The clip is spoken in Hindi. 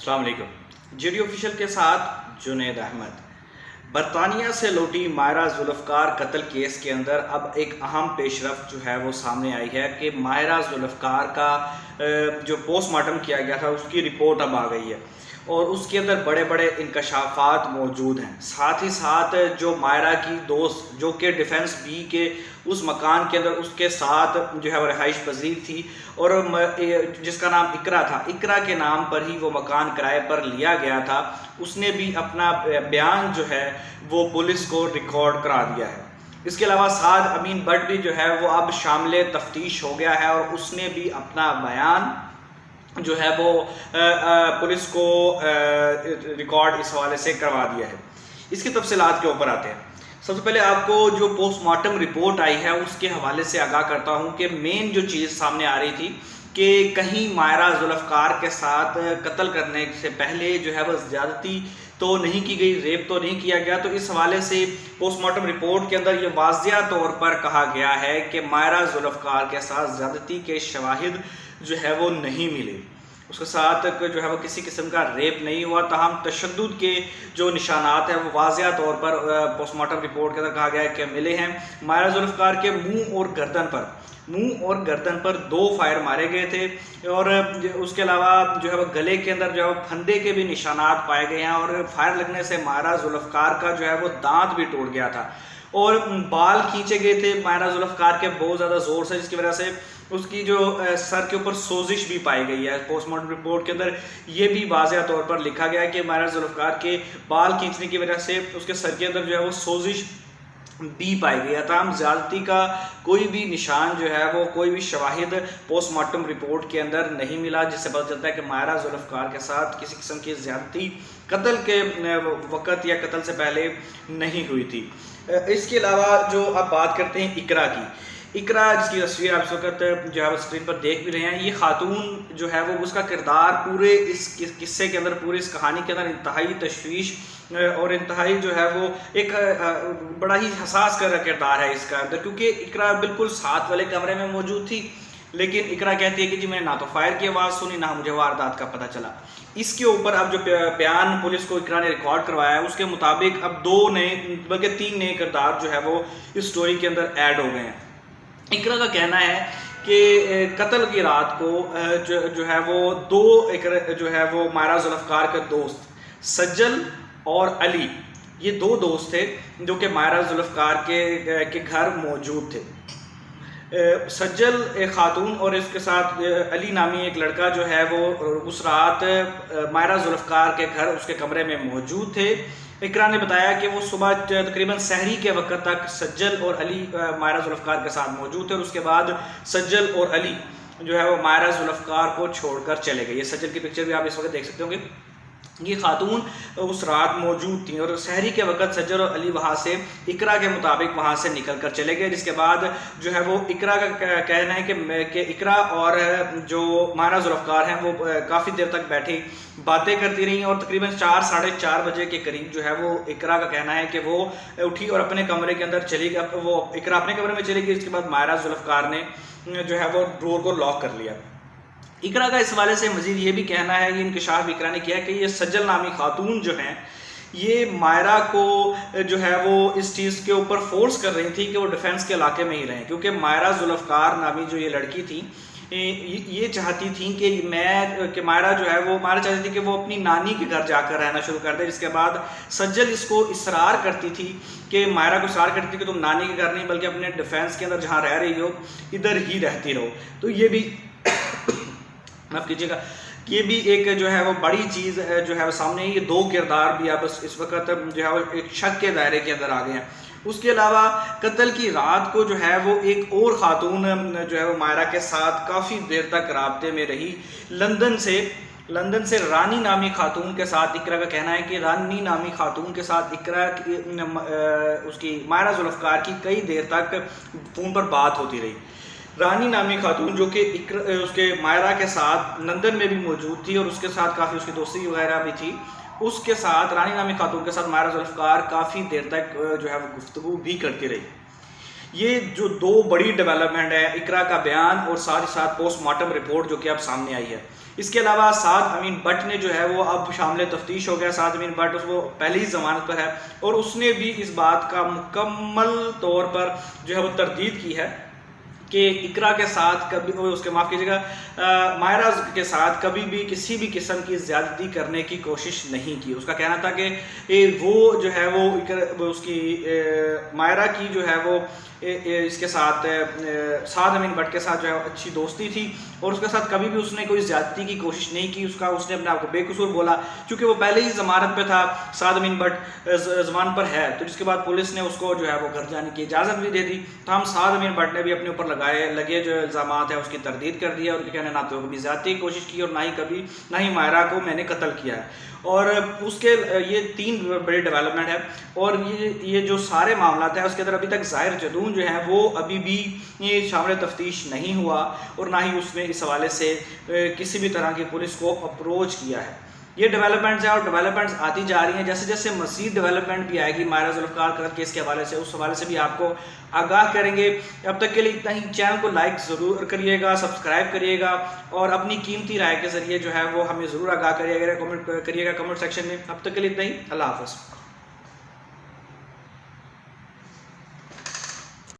अस्सलाम वालेकुम। जीडी ऑफिशियल के साथ जुनैद अहमद। बरतानिया से लौटी माहिरा जुल्फ़कार कत्ल केस के अंदर अब एक अहम पेशरफ्त जो है वो सामने आई है कि माहिरा जुल्फ़कार का जो पोस्टमार्टम किया गया था उसकी रिपोर्ट अब आ गई है और उसके अंदर बड़े बड़े इंकशाफात मौजूद हैं। साथ ही साथ जो माहिरा की दोस्त जो कि डिफेंस बी के उस मकान के अंदर उसके साथ जो है वो रिहाइश पजीर थी और जिसका नाम इकरा था, इकरा के नाम पर ही वो मकान किराए पर लिया गया था, उसने भी अपना बयान जो है वो पुलिस को रिकॉर्ड करा दिया है। इसके अलावा साद अमीन भट्ट भी जो है वो अब शामिल तफ्तीश हो गया है और उसने भी अपना बयान जो है वो पुलिस को रिकॉर्ड इस हवाले से करवा दिया है। इसकी तफसीलात के ऊपर आते हैं। सबसे पहले आपको जो पोस्टमार्टम रिपोर्ट आई है उसके हवाले से आगाह करता हूँ कि मेन जो चीज़ सामने आ रही थी कि कहीं माहिरा जुल्फ़कार के साथ कत्ल करने से पहले जो है वह ज़्यादती तो नहीं की गई, रेप तो नहीं किया गया। तो इस हवाले से पोस्टमार्टम रिपोर्ट के अंदर ये वाज़िया तौर पर कहा गया है कि माहिरा जुल्फ़कार के साथ ज़्यादती के शवाहिद जो है वो नहीं मिले, उसके साथ जो है वो किसी किस्म का रेप नहीं हुआ। ताहम तशद्दुद के जो निशानात हैं वो वाज़िया तौर पर पोस्टमार्टम रिपोर्ट के अंदर कहा गया है कि मिले हैं। माहिरा जुल्फ़कार के मुंह और गर्दन पर 2 फायर मारे गए थे और उसके अलावा जो है वो गले के अंदर जो है वो फंदे के भी निशानात पाए गए हैं और फायर लगने से माहिरा जुल्फ़कार का जो है वो दांत भी टूट गया था और बाल खींचे गए थे माहिरा जुल्फ़कार के बहुत ज़्यादा ज़ोर से, जिसकी वजह से उसकी जो सर के ऊपर सोजिश भी पाई गई है। पोस्टमार्टम रिपोर्ट के अंदर ये भी वाज़िया तौर पर लिखा गया है कि माहिरा जुल्फ़कार के बाल खींचने की वजह से उसके सर के अंदर जो है वो सोजिश भी पाई गई है। तमाम ज़्यादती का कोई भी निशान जो है वो कोई भी शवाहिद पोस्टमार्टम रिपोर्ट के अंदर नहीं मिला, जिससे पता चलता है कि माहिरा जुल्फ़कार के साथ किसी किस्म की ज़्यादती कत्ल के वक़्त या कत्ल से पहले नहीं हुई थी। इसके अलावा जो अब बात करते हैं इकरा की, इकरा जिसकी तस्वीर आप इस वक्त जो है वो स्क्रीन पर देख भी रहे हैं, ये खातून जो है वो उसका किरदार पूरे इस किस्से के अंदर, पूरे इस कहानी के अंदर इंतहाई तशवीश और इंतहाई जो है वो एक बड़ा ही हसास किरदार है इसका अंदर, क्योंकि इकरा बिल्कुल साथ वाले कमरे में मौजूद थी लेकिन इकरा कहती है कि जी मैंने ना तो फायर की आवाज़ सुनी ना मुझे वारदात का पता चला। इसके ऊपर अब जो बयान पुलिस को इकरा ने रिकॉर्ड करवाया है उसके मुताबिक अब 2 नए बल्कि 3 नए किरदार जो है वो इस स्टोरी के अंदर ऐड हो गए हैं। इकरा का कहना है कि कत्ल की रात को जो है वो 2 जो है वो माहिरा जुल्फ़कार के दोस्त सज्जल और अली, ये 2 दोस्त थे जो कि माहिरा जुल्फ़कार के घर मौजूद थे। सज्जल एक खातून और इसके साथ अली नामी एक लड़का जो है वो उस रात माहिरा जुल्फ़कार के घर उसके कमरे में मौजूद थे। इकरा ने बताया कि वो सुबह तकरीबन सहरी के वक्त तक सज्जल और अली माहिरा जुल्फ़कार के साथ मौजूद थे और उसके बाद सज्जल और अली जो है वो माहिरा जुल्फ़कार को छोड़कर चले गए। ये सज्जल की पिक्चर भी आप इस वक्त देख सकते होंगे। ये खातून उस रात मौजूद थी और सहरी के वक्त सज्जल और अली वहाँ से इकरा के मुताबिक वहाँ से निकल कर चले गए, जिसके बाद जो है वो इकरा का कहना है कि इकरा और जो माहिरा जुल्फ़कार हैं वो काफ़ी देर तक बैठी बातें करती रहीं और तकरीबन 4 साढ़े 4 बजे के करीब जो है वो इकरा का कहना है कि वो उठी और अपने कमरे के अंदर चली गई। वो इकरा अपने कमरे में चली गई, इसके बाद माहिरा जुल्फ़कार ने जो है वो डोर को लॉक कर लिया। इकरा का इस हवाले से मज़ीद ये भी कहना है, ये इंकशाफ इकरा ने किया है कि ये सज्जल नामी खातून जो हैं ये माहिरा को जो है वो इस चीज़ के ऊपर फोर्स कर रही थी कि वो डिफेंस के इलाके में ही रहें, क्योंकि माहिरा जुल्फ़कार नामी जो ये लड़की थी ये चाहती थी कि माहिरा जो है वो माहिरा चाहती थी कि वो अपनी नानी के घर जाकर रहना शुरू कर दे, जिसके बाद सज्जल इसको इसरार करती थी कि माहिरा को इसरार करती थी कि तुम नानी के घर नहीं बल्कि अपने डिफेंस के अंदर जहाँ रह रही हो इधर ही रहती रहो। तो ये भी माफ़ कीजिएगा, ये भी एक जो है वो बड़ी चीज़ जो है वो सामने, ये 2 किरदार भी अब इस वक्त जो है वो एक शक के दायरे के अंदर आ गए हैं। उसके अलावा कत्ल की रात को जो है वो एक और ख़ातून जो है वो माहिरा के साथ काफ़ी देर तक राब्ते में रही। लंदन से रानी नामी खातून के साथ इकरा का कहना है कि रानी नामी खातून के साथ इकरा उसकी माहिरा जुल्फ़कार की कई देर तक फ़ोन पर बात होती रही। रानी नामी खातून जो कि उसके माहिरा के साथ लंदन में भी मौजूद थी और उसके साथ काफ़ी उसकी दोस्ती वगैरह भी थी, उसके साथ रानी नामी खातून के साथ माहिरा जुल्फ़कार काफ़ी देर तक जो है वो गुफ्तगू भी करती रही। ये जो 2 बड़ी डेवलपमेंट है, इकरा का बयान और साथ ही साथ पोस्टमार्टम रिपोर्ट जो कि अब सामने आई है, इसके अलावा साद अमीन भट्ट ने जो है वो अब शामिल तफ्तीश हो गया। साद अमीन भट्ट उसको पहले ही ज़मानत पर है और उसने भी इस बात का मुकम्मल तौर पर जो है वो तरदीद की है कि इकरा के साथ कभी, उसके माफ़ कीजिएगा, मायरा के साथ कभी भी किसी भी किस्म की ज़्यादती करने की कोशिश नहीं की। उसका कहना था कि वो जो है वो उसकी मायरा की जो है वो इसके साथ साद अमीन भट्ट के साथ जो है अच्छी दोस्ती थी और उसके साथ कभी भी उसने कोई ज़्यादती की कोशिश नहीं की। उसने अपने आप को बेकसूर बोला क्योंकि वो पहले ही ज़मानत पे था। साद अमीन भट्ट ज़मान पर है, तो जिसके बाद पुलिस ने उसको जो है वो घर जाने की इजाज़त भी दे दी। तो हम साद अमीन भट्ट ने भी अपने ऊपर लगे जो इल्ज़ाम है उसकी तरदीद कर दिया। उनके कहने ना तो कभी ज़्यादती की कोशिश की और ना ही मायरा को मैंने कत्ल किया है। और उसके ये 3 बड़ी डेवलपमेंट है और ये जो सारे मामला है उसके अंदर अभी तक ज़ाहिर जदून जो है वो अभी भी ये शामिल तफ्तीश नहीं हुआ और ना ही उसने इस हवाले से किसी भी तरह की पुलिस को अप्रोच किया है। ये डेवलपमेंट्स हैं और डेवलपमेंट्स आती जा रही हैं। जैसे जैसे मज़ीद डेवलपमेंट भी आएगी मायरा जुल्फ़िकार कत्ल केस के हवाले से, उस हवाले से भी आपको आगाह करेंगे। अब तक के लिए इतना ही। चैनल को लाइक ज़रूर करिएगा, सब्सक्राइब करिएगा और अपनी कीमती राय के ज़रिए जो है वो हमें ज़रूर आगाह करिएगा, कमेंट सेक्शन में। अब तक के लिए इतना ही। अल्लाह हाफ़िज़।